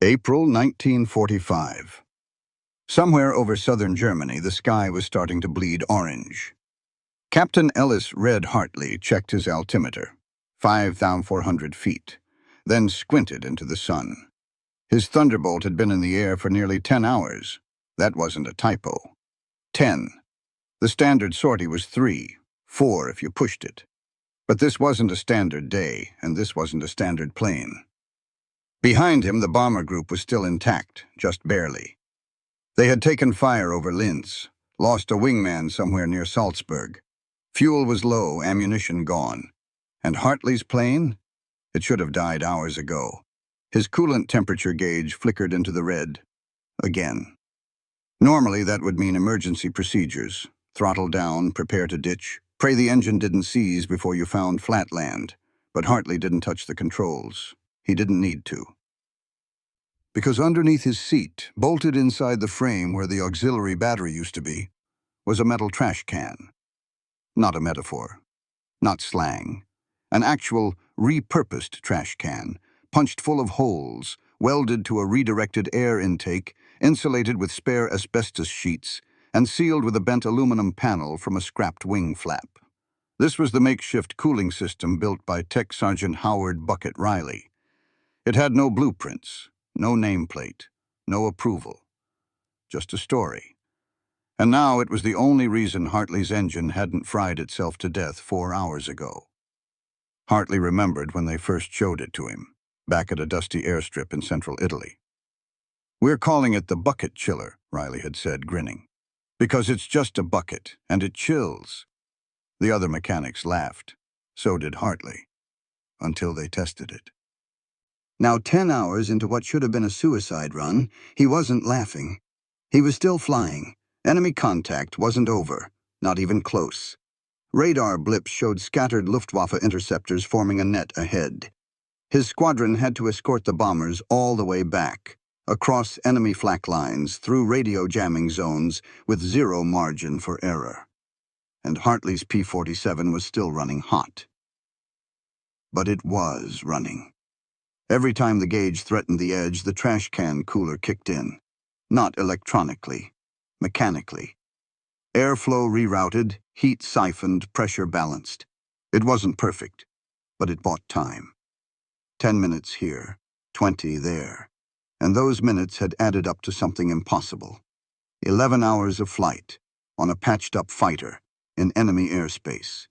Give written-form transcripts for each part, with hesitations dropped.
April 1945. Somewhere over southern Germany, the sky was starting to bleed orange. Captain Ellis Red Hartley checked his altimeter, 5,400 feet, then squinted into the sun. His Thunderbolt had been in the air for nearly 10 hours. That wasn't a typo. 10. The standard sortie was 3, 4 if you pushed it. But this wasn't a standard day, and this wasn't a standard plane. Behind him, the bomber group was still intact, just barely. They had taken fire over Linz, lost a wingman somewhere near Salzburg. Fuel was low, ammunition gone. And Hartley's plane? It should have died hours ago. His coolant temperature gauge flickered into the red. Again. Normally, that would mean emergency procedures. Throttle down, prepare to ditch, pray the engine didn't seize before you found flat land. But Hartley didn't touch the controls. He didn't need to. Because underneath his seat, bolted inside the frame where the auxiliary battery used to be, was a metal trash can. Not a metaphor. Not slang. An actual, repurposed trash can, punched full of holes, welded to a redirected air intake, insulated with spare asbestos sheets, and sealed with a bent aluminum panel from a scrapped wing flap. This was the makeshift cooling system built by Tech Sgt. Howard Bucket Riley. It had no blueprints, no nameplate, no approval. Just a story. And now it was the only reason Hartley's engine hadn't fried itself to death 4 hours ago. Hartley remembered when they first showed it to him, back at a dusty airstrip in central Italy. "We're calling it the bucket chiller," Riley had said, grinning. "Because it's just a bucket, and it chills." The other mechanics laughed. So did Hartley. Until they tested it. Now 10 hours into what should have been a suicide run, he wasn't laughing. He was still flying. Enemy contact wasn't over, not even close. Radar blips showed scattered Luftwaffe interceptors forming a net ahead. His squadron had to escort the bombers all the way back, across enemy flak lines, through radio jamming zones, with zero margin for error. And Hartley's P-47 was still running hot. But it was running. Every time the gauge threatened the edge, the trash can cooler kicked in. Not electronically, mechanically. Airflow rerouted, heat siphoned, pressure balanced. It wasn't perfect, but it bought time. 10 minutes here, 20 there. And those minutes had added up to something impossible. 11 hours of flight, on a patched-up fighter, in enemy airspace.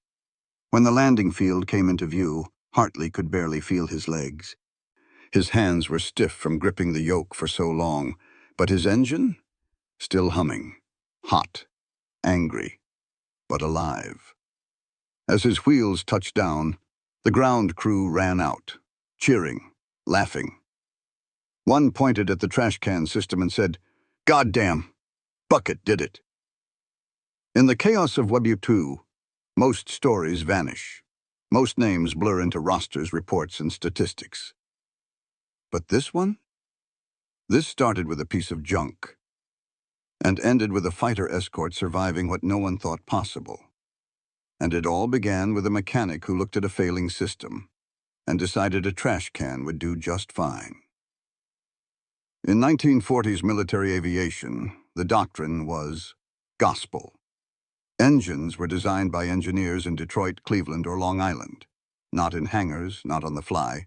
When the landing field came into view, Hartley could barely feel his legs. His hands were stiff from gripping the yoke for so long, but his engine? Still humming, hot, angry, but alive. As his wheels touched down, the ground crew ran out, cheering, laughing. One pointed at the trash can system and said, "Goddamn, Bucket did it." In the chaos of WW2, most stories vanish. Most names blur into rosters, reports, and statistics. But this one? This started with a piece of junk, and ended with a fighter escort surviving what no one thought possible. And it all began with a mechanic who looked at a failing system and decided a trash can would do just fine. In 1940s military aviation, the doctrine was gospel. Engines were designed by engineers in Detroit, Cleveland, or Long Island, not in hangars, not on the fly,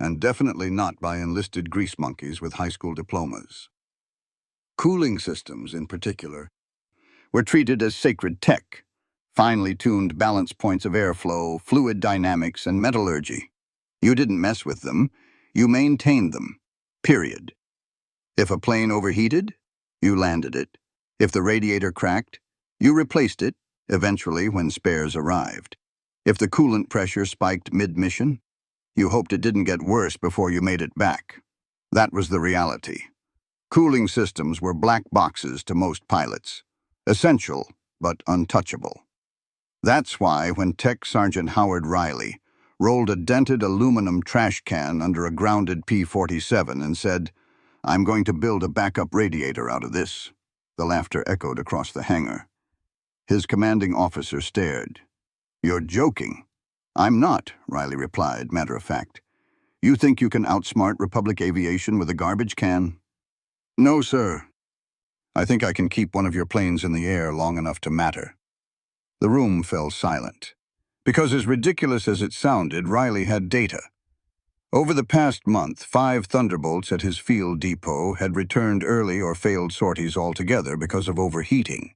and definitely not by enlisted grease monkeys with high school diplomas. Cooling systems, in particular, were treated as sacred tech, finely tuned balance points of airflow, fluid dynamics, and metallurgy. You didn't mess with them, you maintained them, period. If a plane overheated, you landed it. If the radiator cracked, you replaced it, eventually when spares arrived. If the coolant pressure spiked mid-mission, you hoped it didn't get worse before you made it back. That was the reality. Cooling systems were black boxes to most pilots. Essential, but untouchable. That's why when Tech Sgt. Howard Riley rolled a dented aluminum trash can under a grounded P-47 and said, "I'm going to build a backup radiator out of this," the laughter echoed across the hangar. His commanding officer stared. "You're joking." "I'm not," Riley replied, matter of fact. You think you can outsmart Republic Aviation with a garbage can? No, sir. I think I can keep one of your planes in the air long enough to matter. The room fell silent. Because as ridiculous as it sounded, Riley had data. Over the past month, 5 Thunderbolts at his field depot had returned early or failed sorties altogether because of overheating.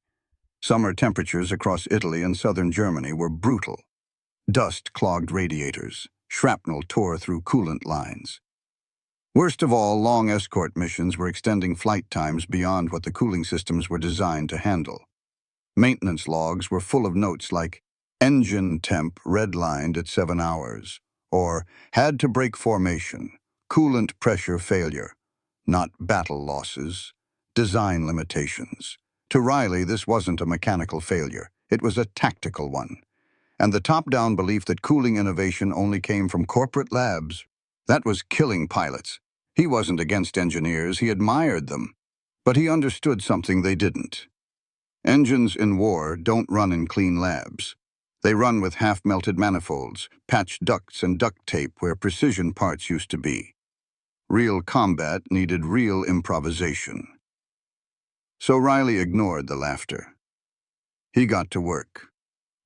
Summer temperatures across Italy and southern Germany were brutal. Dust clogged radiators. Shrapnel tore through coolant lines. Worst of all, long escort missions were extending flight times beyond what the cooling systems were designed to handle. Maintenance logs were full of notes like, engine temp redlined at 7 hours, or had to break formation, coolant pressure failure, not battle losses, design limitations. To Riley, this wasn't a mechanical failure. It was a tactical one. And the top-down belief that cooling innovation only came from corporate labs, that was killing pilots. He wasn't against engineers, he admired them. But he understood something they didn't. Engines in war don't run in clean labs. They run with half-melted manifolds, patched ducts, and duct tape where precision parts used to be. Real combat needed real improvisation. So Riley ignored the laughter. He got to work.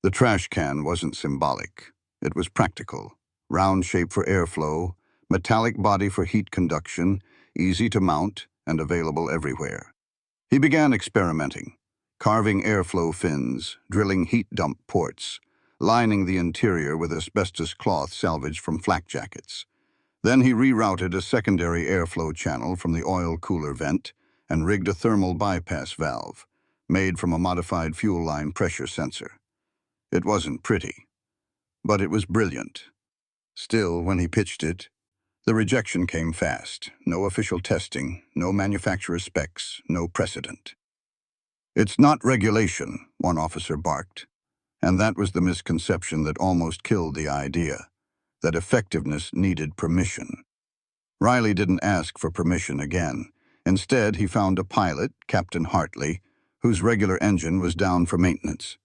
The trash can wasn't symbolic. It was practical. Round shape for airflow, metallic body for heat conduction, easy to mount, and available everywhere. He began experimenting. Carving airflow fins, drilling heat dump ports, lining the interior with asbestos cloth salvaged from flak jackets. Then he rerouted a secondary airflow channel from the oil cooler vent and rigged a thermal bypass valve, made from a modified fuel line pressure sensor. It wasn't pretty, but it was brilliant. Still, when he pitched it, the rejection came fast. No official testing, no manufacturer specs, no precedent. It's not regulation, one officer barked. And that was the misconception that almost killed the idea, that effectiveness needed permission. Riley didn't ask for permission again. Instead, he found a pilot, Captain Hartley, whose regular engine was down for maintenance.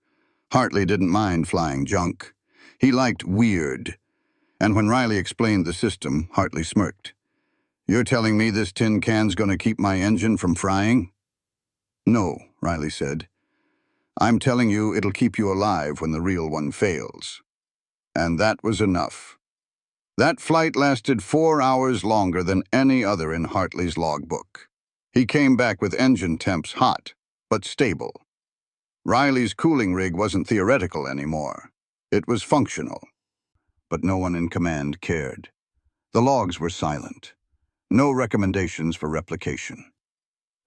Hartley didn't mind flying junk. He liked weird. And when Riley explained the system, Hartley smirked. "You're telling me this tin can's gonna keep my engine from frying?" "No," Riley said. "I'm telling you it'll keep you alive when the real one fails." And that was enough. That flight lasted 4 hours longer than any other in Hartley's logbook. He came back with engine temps hot, but stable. Riley's cooling rig wasn't theoretical anymore. It was functional. But no one in command cared. The logs were silent. No recommendations for replication.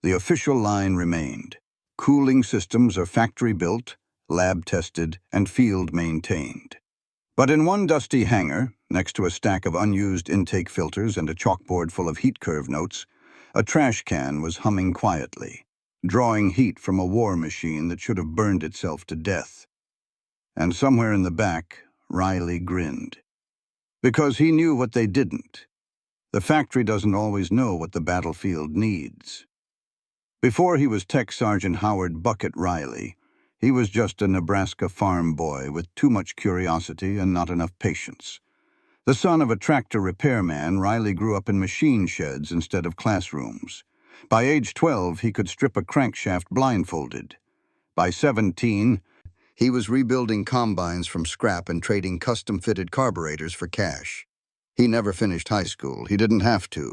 The official line remained. Cooling systems are factory-built, lab-tested, and field-maintained. But in one dusty hangar, next to a stack of unused intake filters and a chalkboard full of heat curve notes, a trash can was humming quietly, drawing heat from a war machine that should have burned itself to death. And somewhere in the back, Riley grinned. Because he knew what they didn't. The factory doesn't always know what the battlefield needs. Before he was Tech Sgt. Howard Bucket Riley, he was just a Nebraska farm boy with too much curiosity and not enough patience. The son of a tractor repairman, Riley grew up in machine sheds instead of classrooms. By age 12, he could strip a crankshaft blindfolded. By 17, he was rebuilding combines from scrap and trading custom-fitted carburetors for cash. He never finished high school. He didn't have to.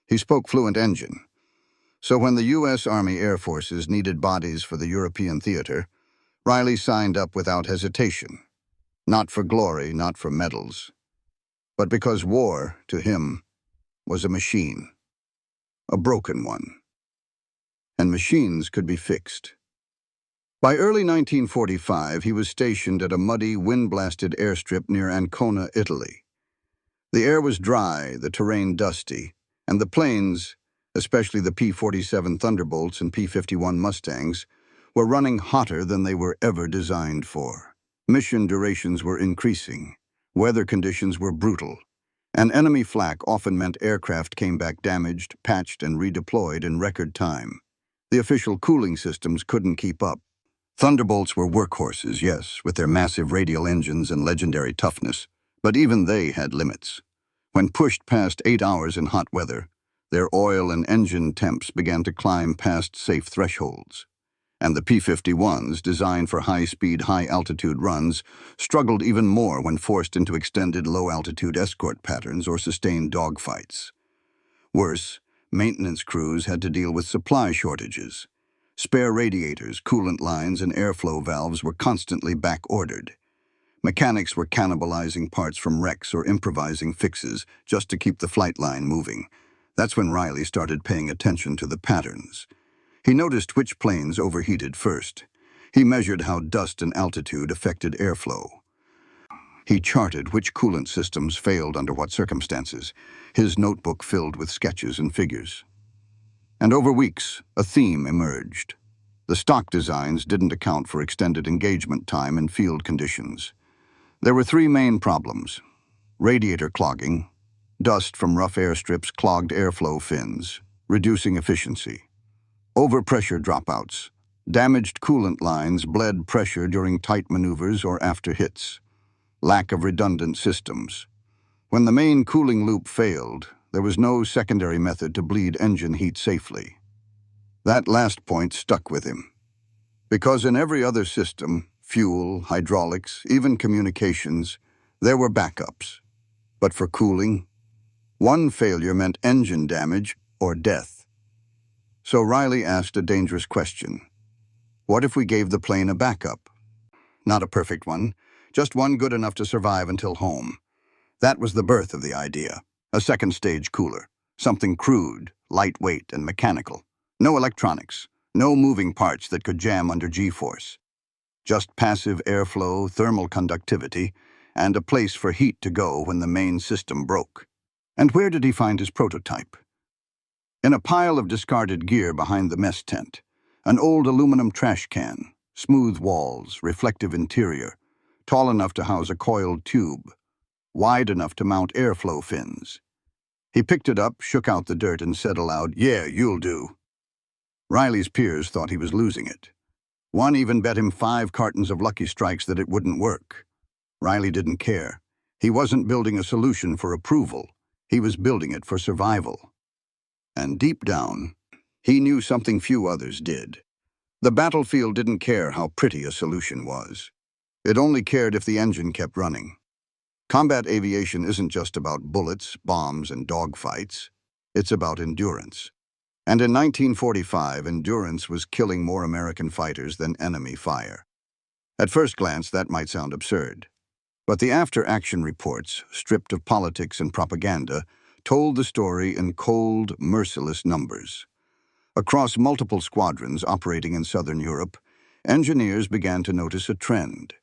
He spoke fluent engine. So when the U.S. Army Air Forces needed bodies for the European theater, Riley signed up without hesitation. Not for glory, not for medals, but because war, to him, was a machine. A broken one. And machines could be fixed. By early 1945, he was stationed at a muddy, wind-blasted airstrip near Ancona, Italy. The air was dry, the terrain dusty, and the planes, especially the P-47 Thunderbolts and P-51 Mustangs, were running hotter than they were ever designed for. Mission durations were increasing. Weather conditions were brutal. And enemy flak often meant aircraft came back damaged, patched, and redeployed in record time. The official cooling systems couldn't keep up. Thunderbolts were workhorses, yes, with their massive radial engines and legendary toughness, but even they had limits. When pushed past 8 hours in hot weather, their oil and engine temps began to climb past safe thresholds. And the P-51s, designed for high-speed, high-altitude runs, struggled even more when forced into extended low-altitude escort patterns or sustained dogfights. Worse, maintenance crews had to deal with supply shortages. Spare radiators, coolant lines, and airflow valves were constantly back-ordered. Mechanics were cannibalizing parts from wrecks or improvising fixes just to keep the flight line moving. That's when Riley started paying attention to the patterns. He noticed which planes overheated first. He measured how dust and altitude affected airflow. He charted which coolant systems failed under what circumstances, his notebook filled with sketches and figures. And over weeks, a theme emerged. The stock designs didn't account for extended engagement time in field conditions. There were three main problems: radiator clogging, dust from rough airstrips clogged airflow fins, reducing efficiency; overpressure dropouts, damaged coolant lines bled pressure during tight maneuvers or after hits; lack of redundant systems. When the main cooling loop failed, there was no secondary method to bleed engine heat safely. That last point stuck with him. Because in every other system, fuel, hydraulics, even communications, there were backups. But for cooling, one failure meant engine damage or death. So Riley asked a dangerous question. What if we gave the plane a backup? Not a perfect one, just one good enough to survive until home. That was the birth of the idea. A second-stage cooler. Something crude, lightweight, and mechanical. No electronics. No moving parts that could jam under G-force. Just passive airflow, thermal conductivity, and a place for heat to go when the main system broke. And where did he find his prototype? In a pile of discarded gear behind the mess tent. An old aluminum trash can, smooth walls, reflective interior, tall enough to house a coiled tube, wide enough to mount airflow fins. He picked it up, shook out the dirt, and said aloud, "Yeah, you'll do." Riley's peers thought he was losing it. One even bet him 5 cartons of Lucky Strikes that it wouldn't work. Riley didn't care. He wasn't building a solution for approval. He was building it for survival. And deep down, he knew something few others did. The battlefield didn't care how pretty a solution was. It only cared if the engine kept running. Combat aviation isn't just about bullets, bombs, and dogfights. It's about endurance. And in 1945, endurance was killing more American fighters than enemy fire. At first glance, that might sound absurd. But the after-action reports, stripped of politics and propaganda, told the story in cold, merciless numbers. Across multiple squadrons operating in southern Europe, engineers began to notice a trend.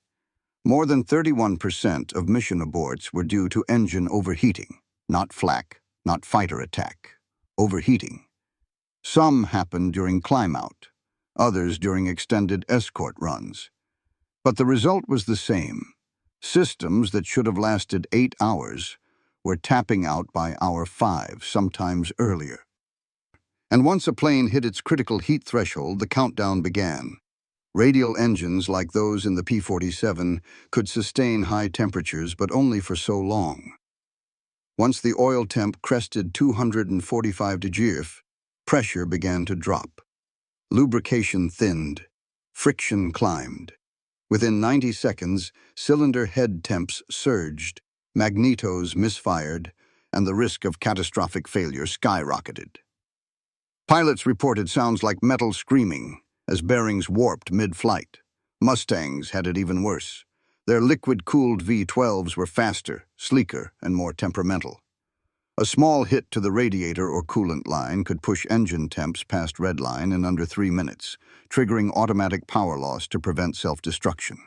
More than 31% of mission aborts were due to engine overheating, not flak, not fighter attack, overheating. Some happened during climb-out, others during extended escort runs. But the result was the same. Systems that should have lasted 8 hours were tapping out by hour 5, sometimes earlier. And once a plane hit its critical heat threshold, the countdown began. Radial engines like those in the P-47 could sustain high temperatures, but only for so long. Once the oil temp crested 245 degrees, pressure began to drop. Lubrication thinned. Friction climbed. Within 90 seconds, cylinder head temps surged, magnetos misfired, and the risk of catastrophic failure skyrocketed. Pilots reported sounds like metal screaming as bearings warped mid-flight. Mustangs had it even worse. Their liquid-cooled V-12s were faster, sleeker, and more temperamental. A small hit to the radiator or coolant line could push engine temps past redline in under 3 minutes, triggering automatic power loss to prevent self-destruction.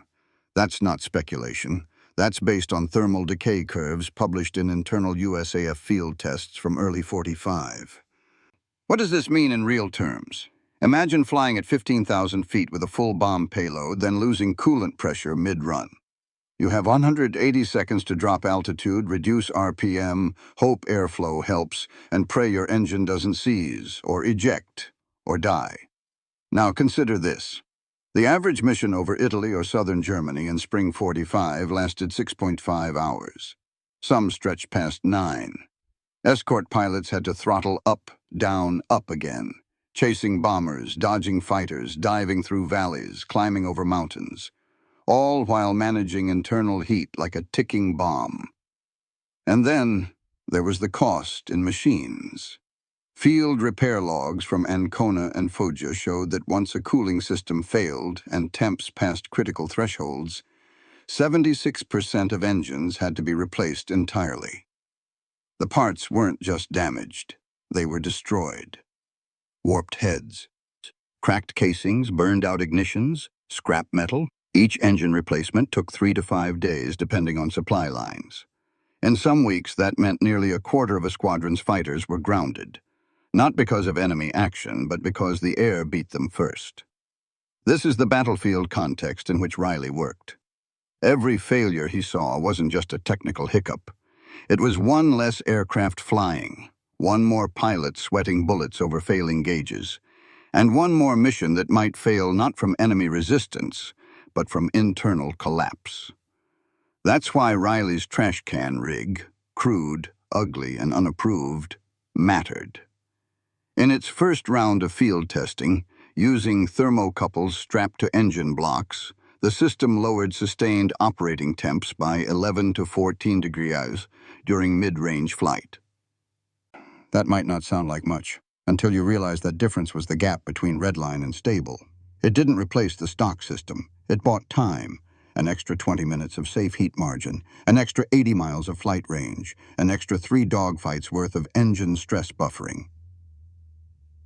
That's not speculation. That's based on thermal decay curves published in internal USAF field tests from early '45. What does this mean in real terms? Imagine flying at 15,000 feet with a full bomb payload, then losing coolant pressure mid-run. You have 180 seconds to drop altitude, reduce RPM, hope airflow helps, and pray your engine doesn't seize, or eject, or die. Now consider this. The average mission over Italy or southern Germany in spring '45 lasted 6.5 hours. Some stretched past 9. Escort pilots had to throttle up, down, up again, chasing bombers, dodging fighters, diving through valleys, climbing over mountains, all while managing internal heat like a ticking bomb. And then there was the cost in machines. Field repair logs from Ancona and Foggia showed that once a cooling system failed and temps passed critical thresholds, 76% of engines had to be replaced entirely. The parts weren't just damaged, they were destroyed. Warped heads, cracked casings, burned out ignitions, scrap metal. Each engine replacement took 3 to 5 days depending on supply lines. In some weeks, that meant nearly a quarter of a squadron's fighters were grounded. Not because of enemy action, but because the air beat them first. This is the battlefield context in which Riley worked. Every failure he saw wasn't just a technical hiccup. It was one less aircraft flying, one more pilot sweating bullets over failing gauges, and one more mission that might fail not from enemy resistance, but from internal collapse. That's why Riley's trash can rig, crude, ugly, and unapproved, mattered. In its first round of field testing, using thermocouples strapped to engine blocks, the system lowered sustained operating temps by 11 to 14 degrees during mid-range flight. That might not sound like much, until you realize that difference was the gap between redline and stable. It didn't replace the stock system. It bought time, an extra 20 minutes of safe heat margin, an extra 80 miles of flight range, an extra 3 dogfights worth of engine stress buffering.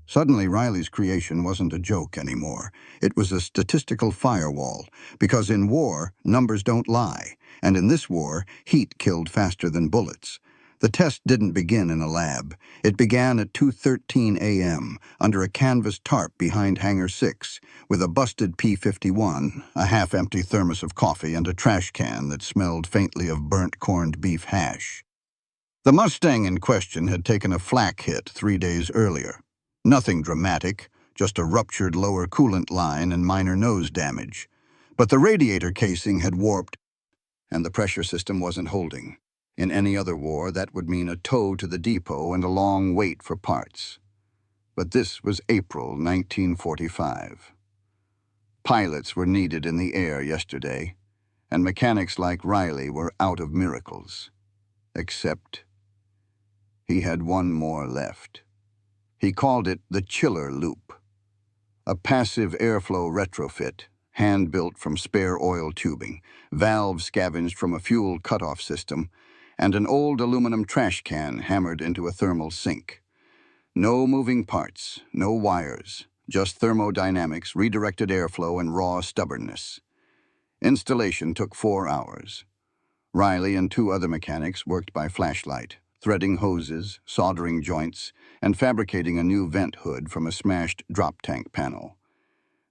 Suddenly, Riley's creation wasn't a joke anymore. It was a statistical firewall, because in war, numbers don't lie, and in this war, heat killed faster than bullets. The test didn't begin in a lab. It began at 2:13 a.m. under a canvas tarp behind Hangar 6, with a busted P-51, a half-empty thermos of coffee, and a trash can that smelled faintly of burnt corned beef hash. The Mustang in question had taken a flak hit 3 days earlier. Nothing dramatic, just a ruptured lower coolant line and minor nose damage. But the radiator casing had warped, and the pressure system wasn't holding. In any other war, that would mean a tow to the depot and a long wait for parts. But this was April 1945. Pilots were needed in the air yesterday, and mechanics like Riley were out of miracles. Except he had one more left. He called it the chiller loop, a passive airflow retrofit, hand-built from spare oil tubing, valves scavenged from a fuel cutoff system, and an old aluminum trash can hammered into a thermal sink. No moving parts, no wires, just thermodynamics, redirected airflow, and raw stubbornness. Installation took 4 hours. Riley and 2 other mechanics worked by flashlight, threading hoses, soldering joints, and fabricating a new vent hood from a smashed drop tank panel.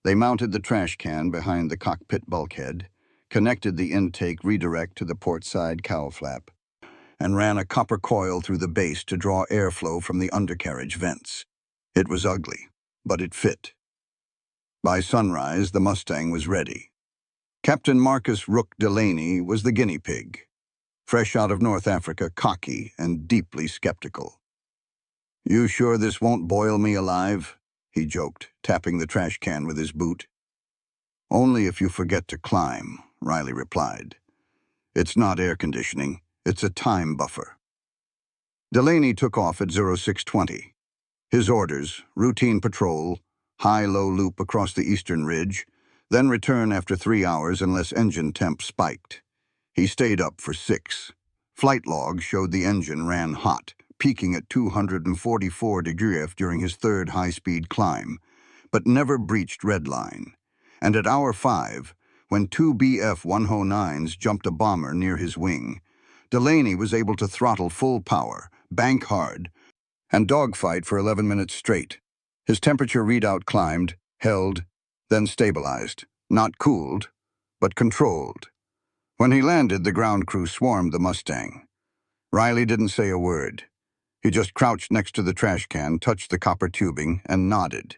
They mounted the trash can behind the cockpit bulkhead, connected the intake redirect to the port side cowl flap, and ran a copper coil through the base to draw airflow from the undercarriage vents. It was ugly, but it fit. By sunrise, the Mustang was ready. Captain Marcus Rook Delaney was the guinea pig, fresh out of North Africa, cocky and deeply skeptical. "You sure this won't boil me alive?" he joked, tapping the trash can with his boot. "Only if you forget to climb," Riley replied. "It's not air conditioning, it's a time buffer." Delaney took off at 0620. His orders: routine patrol, high-low loop across the eastern ridge, then return after 3 hours unless engine temp spiked. He stayed up for 6. Flight logs showed the engine ran hot, peaking at 244 degrees during his 3rd high-speed climb, but never breached redline. And at hour 5, when 2 BF-109s jumped a bomber near his wing, Delaney was able to throttle full power, bank hard, and dogfight for 11 minutes straight. His temperature readout climbed, held, then stabilized. Not cooled, but controlled. When he landed, the ground crew swarmed the Mustang. Riley didn't say a word. He just crouched next to the trash can, touched the copper tubing, and nodded.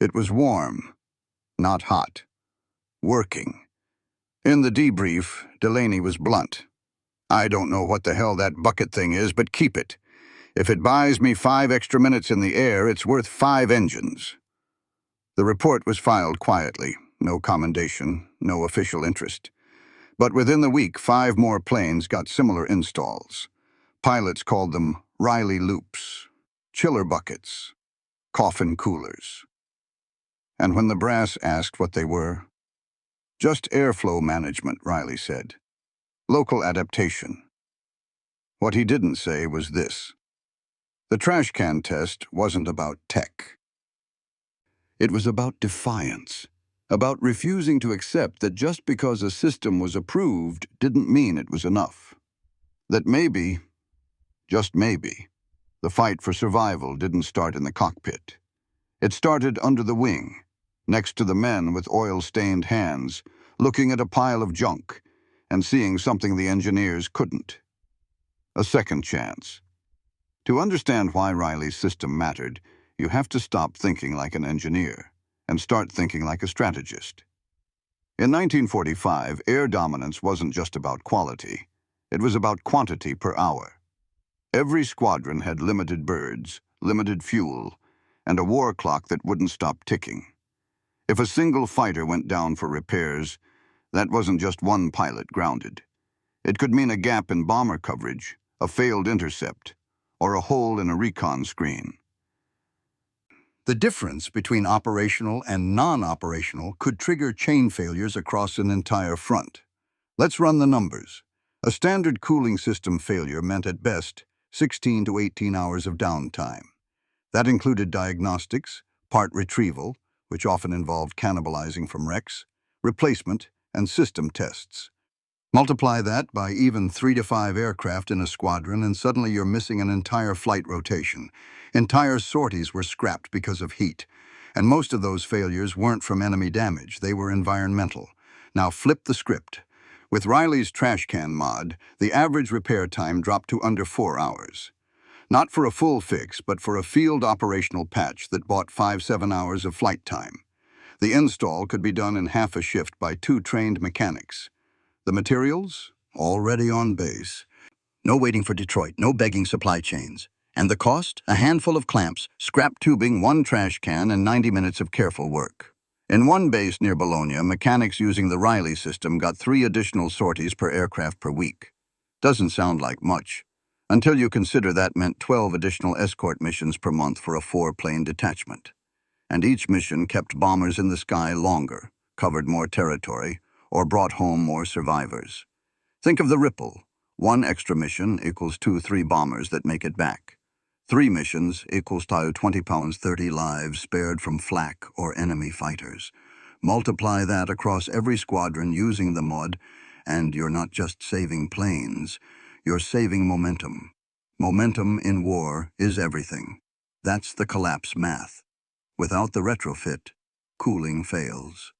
It was warm, not hot. Working. In the debrief, Delaney was blunt. I don't know what the hell that bucket thing is, but keep it. If it buys me 5 extra minutes in the air, it's worth 5 engines. The report was filed quietly. No commendation, no official interest. But within the week, 5 more planes got similar installs. Pilots called them Riley loops, chiller buckets, coffin coolers. And when the brass asked what they were, just airflow management, Riley said. Local adaptation. What he didn't say was this. The Trashcan test wasn't about tech. It was about defiance, about refusing to accept that just because a system was approved didn't mean it was enough. That maybe, just maybe, the fight for survival didn't start in the cockpit. It started under the wing, next to the men with oil-stained hands, looking at a pile of junk and seeing something the engineers couldn't. A second chance. To understand why Riley's system mattered, you have to stop thinking like an engineer and start thinking like a strategist. In 1945, air dominance wasn't just about quality. It was about quantity per hour. Every squadron had limited birds, limited fuel, and a war clock that wouldn't stop ticking. If a single fighter went down for repairs, that wasn't just one pilot grounded. It could mean a gap in bomber coverage, a failed intercept, or a hole in a recon screen. The difference between operational and non-operational could trigger chain failures across an entire front. Let's run the numbers. A standard cooling system failure meant at best 16 to 18 hours of downtime. That included diagnostics, part retrieval, which often involved cannibalizing from wrecks, replacement, and system tests. Multiply that by even 3 to 5 aircraft in a squadron and suddenly you're missing an entire flight rotation. Entire sorties were scrapped because of heat. And most of those failures weren't from enemy damage, they were environmental. Now flip the script. With Riley's Trashcan mod, the average repair time dropped to under 4 hours. Not for a full fix, but for a field operational patch that bought 5-7 hours of flight time. The install could be done in half a shift by 2 trained mechanics. The materials? Already on base. No waiting for Detroit, no begging supply chains. And the cost? A handful of clamps, scrap tubing, 1 trash can, and 90 minutes of careful work. In one base near Bologna, mechanics using the Riley system got 3 additional sorties per aircraft per week. Doesn't sound like much, until you consider that meant 12 additional escort missions per month for a 4-plane detachment. And each mission kept bombers in the sky longer, covered more territory, or brought home more survivors. Think of the ripple. 1 extra mission equals 2-3 bombers that make it back. 3 missions equals 20 pounds 30 lives spared from flak or enemy fighters. Multiply that across every squadron using the mod, and you're not just saving planes, you're saving momentum. Momentum in war is everything. That's the collapse math. Without the retrofit, cooling fails.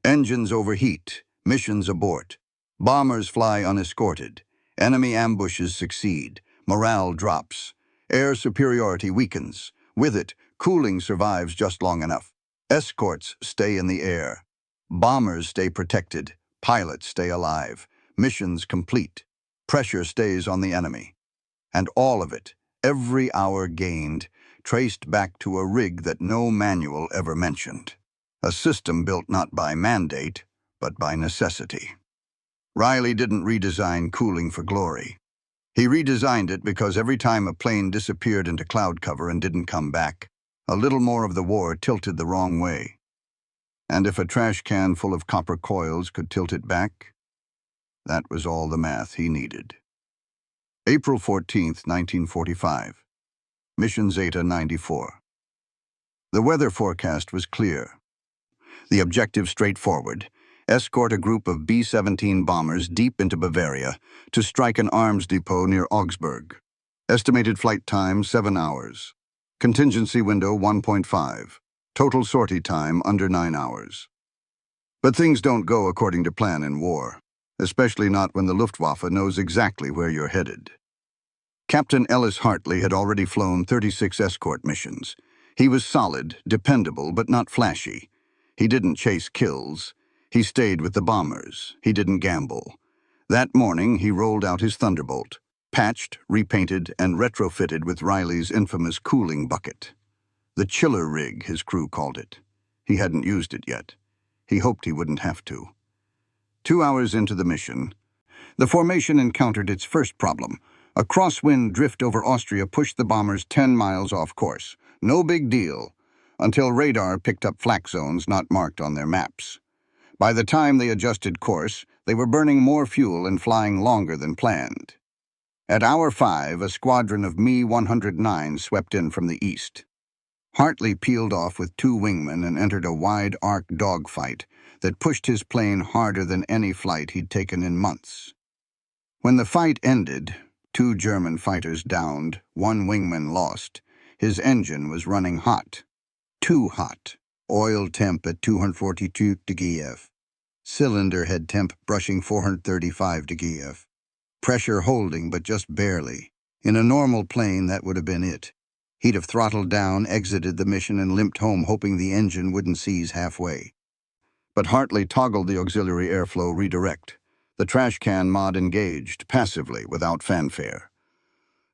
Engines overheat, missions abort. Bombers fly unescorted. Enemy ambushes succeed. Morale drops. Air superiority weakens. With it, cooling survives just long enough. Escorts stay in the air. Bombers stay protected. Pilots stay alive. Missions complete. Pressure stays on the enemy. And all of it, every hour gained, traced back to a rig that no manual ever mentioned. A system built not by mandate, but by necessity. Riley didn't redesign cooling for glory. He redesigned it because every time a plane disappeared into cloud cover and didn't come back, a little more of the war tilted the wrong way. And if a trash can full of copper coils could tilt it back, that was all the math he needed. April 14th, 1945. Mission Zeta 94. The weather forecast was clear. The objective straightforward: escort a group of B-17 bombers deep into Bavaria to strike an arms depot near Augsburg. Estimated flight time 7 hours. Contingency window 1.5. Total sortie time under 9 hours. But things don't go according to plan in war, especially not when the Luftwaffe knows exactly where you're headed. Captain Ellis Hartley had already flown 36 escort missions. He was solid, dependable, but not flashy. He didn't chase kills. He stayed with the bombers. He didn't gamble. That morning, he rolled out his Thunderbolt, patched, repainted, and retrofitted with Riley's infamous cooling bucket. The chiller rig, his crew called it. He hadn't used it yet. He hoped he wouldn't have to. 2 hours into the mission, the formation encountered its first problem. A crosswind drift over Austria pushed the bombers 10 miles off course. No big deal, until radar picked up flak zones not marked on their maps. By the time they adjusted course, they were burning more fuel and flying longer than planned. At hour 5, a squadron of Me-109 swept in from the east. Hartley peeled off with 2 wingmen and entered a wide-arc dogfight that pushed his plane harder than any flight he'd taken in months. When the fight ended, 2 German fighters downed, 1 wingman lost. His engine was running hot. Too hot. Oil temp at 242 degrees F. Cylinder head temp brushing 435 degrees F. Pressure holding, but just barely. In a normal plane, that would have been it. He'd have throttled down, exited the mission, and limped home hoping the engine wouldn't seize halfway. But Hartley toggled the auxiliary airflow redirect. The Trashcan mod engaged, passively, without fanfare.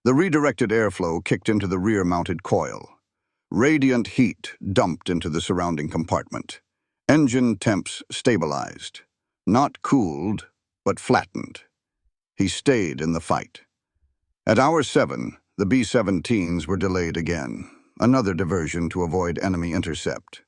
The redirected airflow kicked into the rear-mounted coil. Radiant heat dumped into the surrounding compartment. Engine temps stabilized. Not cooled, but flattened. He stayed in the fight. At hour 7, the B-17s were delayed again, another diversion to avoid enemy intercept.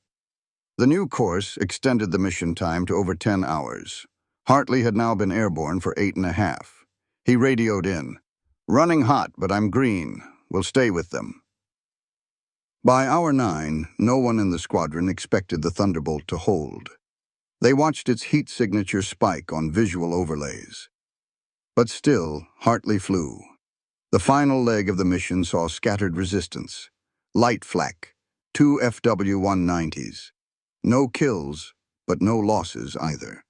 The new course extended the mission time to over 10 hours. Hartley had now been airborne for 8.5. He radioed in, "Running hot, but I'm green. We'll stay with them." By hour 9, no one in the squadron expected the Thunderbolt to hold. They watched its heat signature spike on visual overlays. But still, Hartley flew. The final leg of the mission saw scattered resistance. Light flak, 2 FW-190s. No kills, but no losses either.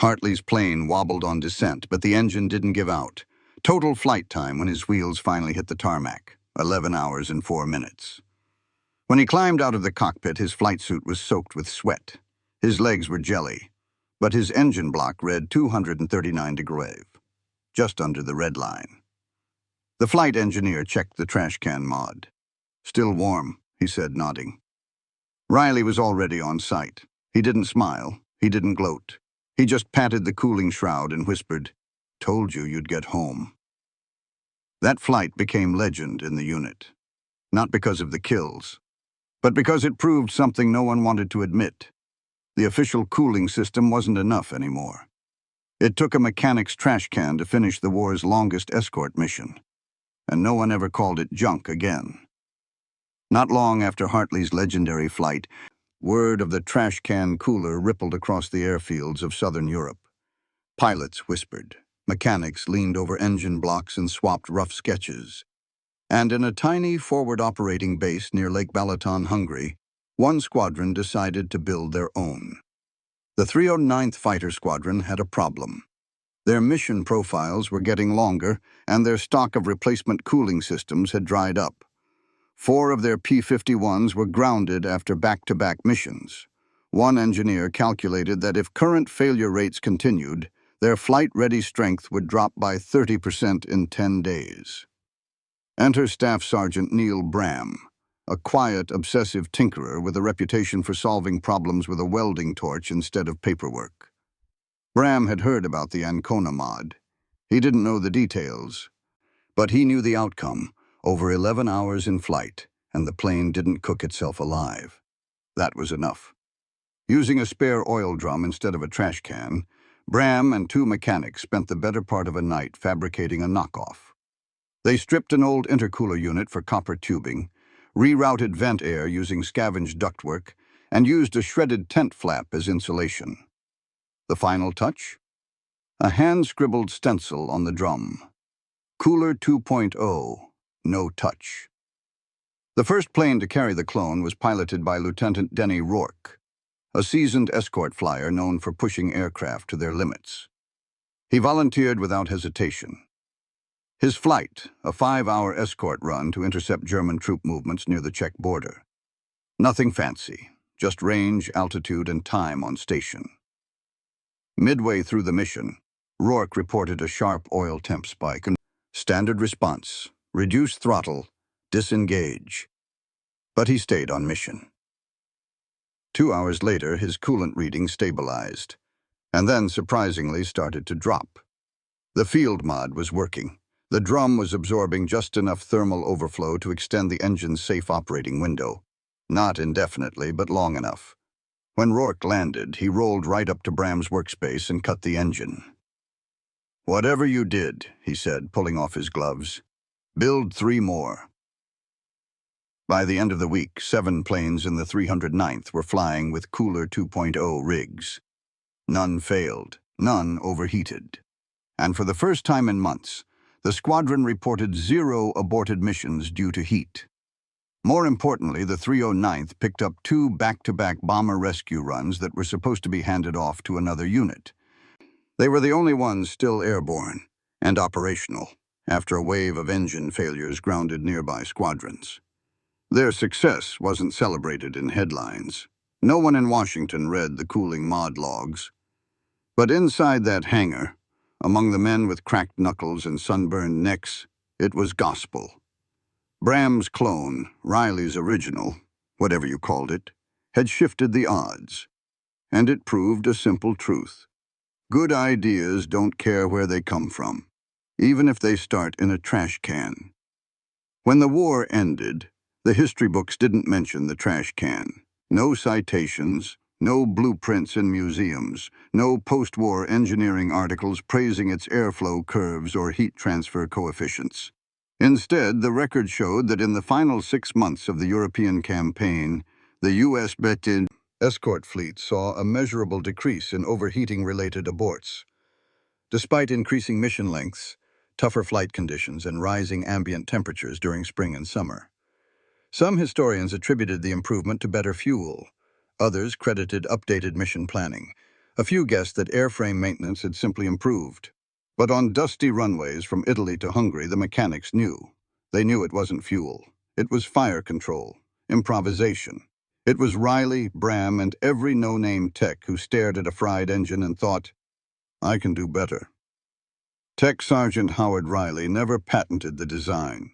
Hartley's plane wobbled on descent, but the engine didn't give out. Total flight time when his wheels finally hit the tarmac, 11 hours and 4 minutes. When he climbed out of the cockpit, his flight suit was soaked with sweat. His legs were jelly, but his engine block read 239 degrees, just under the red line. The flight engineer checked the Trashcan mod. "Still warm," he said, nodding. Riley was already on site. He didn't smile. He didn't gloat. He just patted the cooling shroud and whispered, "Told you you'd get home." That flight became legend in the unit. Not because of the kills, but because it proved something no one wanted to admit. The official cooling system wasn't enough anymore. It took a mechanic's trash can to finish the war's longest escort mission, and no one ever called it junk again. Not long after Hartley's legendary flight, word of the trash can cooler rippled across the airfields of southern Europe. Pilots whispered. Mechanics leaned over engine blocks and swapped rough sketches. And in a tiny forward operating base near Lake Balaton, Hungary, one squadron decided to build their own. The 309th Fighter Squadron had a problem. Their mission profiles were getting longer, and their stock of replacement cooling systems had dried up. 4 of their P-51s were grounded after back-to-back missions. One engineer calculated that if current failure rates continued, their flight-ready strength would drop by 30% in 10 days. Enter Staff Sergeant Neil Bram, a quiet, obsessive tinkerer with a reputation for solving problems with a welding torch instead of paperwork. Bram had heard about the Ancona mod. He didn't know the details, but he knew the outcome: over 11 hours in flight, and the plane didn't cook itself alive. That was enough. Using a spare oil drum instead of a trash can, Bram and 2 mechanics spent the better part of a night fabricating a knockoff. They stripped an old intercooler unit for copper tubing, rerouted vent air using scavenged ductwork, and used a shredded tent flap as insulation. The final touch? A hand-scribbled stencil on the drum. Cooler 2.0, no touch. The first plane to carry the clone was piloted by Lieutenant Denny Rourke, a seasoned escort flyer known for pushing aircraft to their limits. He volunteered without hesitation. His flight, a 5-hour escort run to intercept German troop movements near the Czech border. Nothing fancy, just range, altitude, and time on station. Midway through the mission, Rourke reported a sharp oil temp spike. Standard response: reduce throttle, disengage. But he stayed on mission. 2 hours later, his coolant reading stabilized, and then surprisingly started to drop. The field mod was working. The drum was absorbing just enough thermal overflow to extend the engine's safe operating window. Not indefinitely, but long enough. When Rourke landed, he rolled right up to Bram's workspace and cut the engine. "Whatever you did," he said, pulling off his gloves, "build 3 more." By the end of the week, 7 planes in the 309th were flying with Cooler 2.0 rigs. None failed, none overheated. And for the first time in months, the squadron reported 0 aborted missions due to heat. More importantly, the 309th picked up 2 back-to-back bomber rescue runs that were supposed to be handed off to another unit. They were the only ones still airborne and operational after a wave of engine failures grounded nearby squadrons. Their success wasn't celebrated in headlines. No one in Washington read the cooling mod logs. But inside that hangar, among the men with cracked knuckles and sunburned necks, it was gospel. Bram's clone, Riley's original, whatever you called it, had shifted the odds. And it proved a simple truth. Good ideas don't care where they come from, even if they start in a trash can. When the war ended, the history books didn't mention the trash can. No citations, no blueprints in museums, no post-war engineering articles praising its airflow curves or heat transfer coefficients. Instead, the record showed that in the final 6 months of the European campaign, the U.S. battered escort fleet saw a measurable decrease in overheating-related aborts. Despite increasing mission lengths, tougher flight conditions, and rising ambient temperatures during spring and summer. Some historians attributed the improvement to better fuel. Others credited updated mission planning. A few guessed that airframe maintenance had simply improved. But on dusty runways from Italy to Hungary, the mechanics knew. They knew it wasn't fuel. It was fire control, improvisation. It was Riley, Bram, and every no-name tech who stared at a fried engine and thought, "I can do better." Tech Sgt. Howard Riley never patented the design.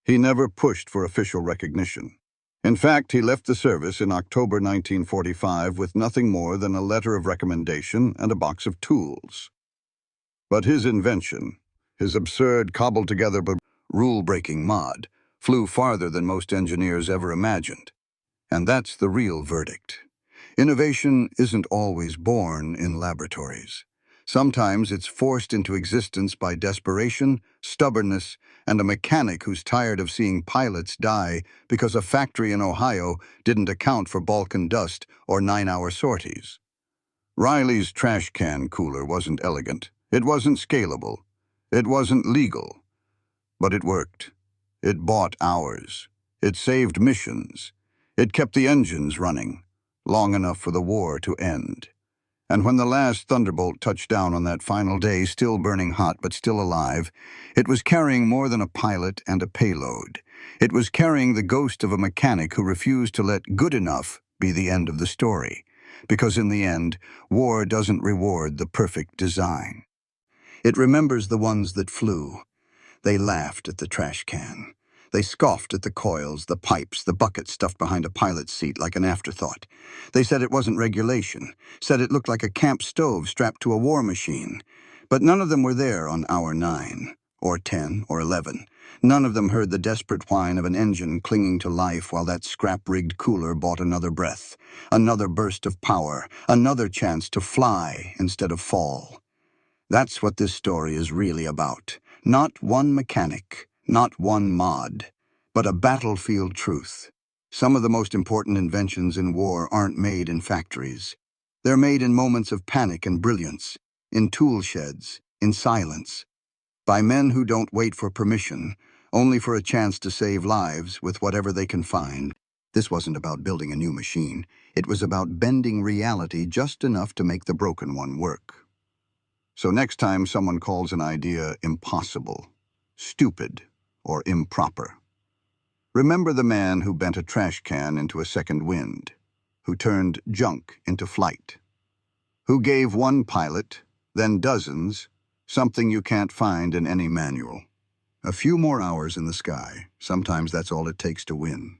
He never pushed for official recognition. In fact, he left the service in October 1945 with nothing more than a letter of recommendation and a box of tools. But his invention, his absurd, cobbled-together but rule-breaking mod, flew farther than most engineers ever imagined. And that's the real verdict. Innovation isn't always born in laboratories. Sometimes it's forced into existence by desperation, stubbornness, and a mechanic who's tired of seeing pilots die because a factory in Ohio didn't account for Balkan dust or 9-hour sorties. Riley's trash can cooler wasn't elegant. It wasn't scalable. It wasn't legal. But it worked. It bought hours. It saved missions. It kept the engines running long enough for the war to end. And when the last Thunderbolt touched down on that final day, still burning hot but still alive, it was carrying more than a pilot and a payload. It was carrying the ghost of a mechanic who refused to let good enough be the end of the story. Because in the end, war doesn't reward the perfect design. It remembers the ones that flew. They laughed at the trash can. They scoffed at the coils, the pipes, the bucket stuffed behind a pilot's seat like an afterthought. They said it wasn't regulation, said it looked like a camp stove strapped to a war machine. But none of them were there on hour 9, or 10, or 11. None of them heard the desperate whine of an engine clinging to life while that scrap-rigged cooler bought another breath, another burst of power, another chance to fly instead of fall. That's what this story is really about. Not one mechanic, not one mod, but a battlefield truth. Some of the most important inventions in war aren't made in factories. They're made in moments of panic and brilliance, in tool sheds, in silence, by men who don't wait for permission, only for a chance to save lives with whatever they can find. This wasn't about building a new machine. It was about bending reality just enough to make the broken one work. So next time someone calls an idea impossible, stupid, or improper, remember the man who bent a trash can into a second wind, who turned junk into flight, who gave one pilot, then dozens, Something you can't find in any manual. A few more hours in the sky. Sometimes that's all it takes to win.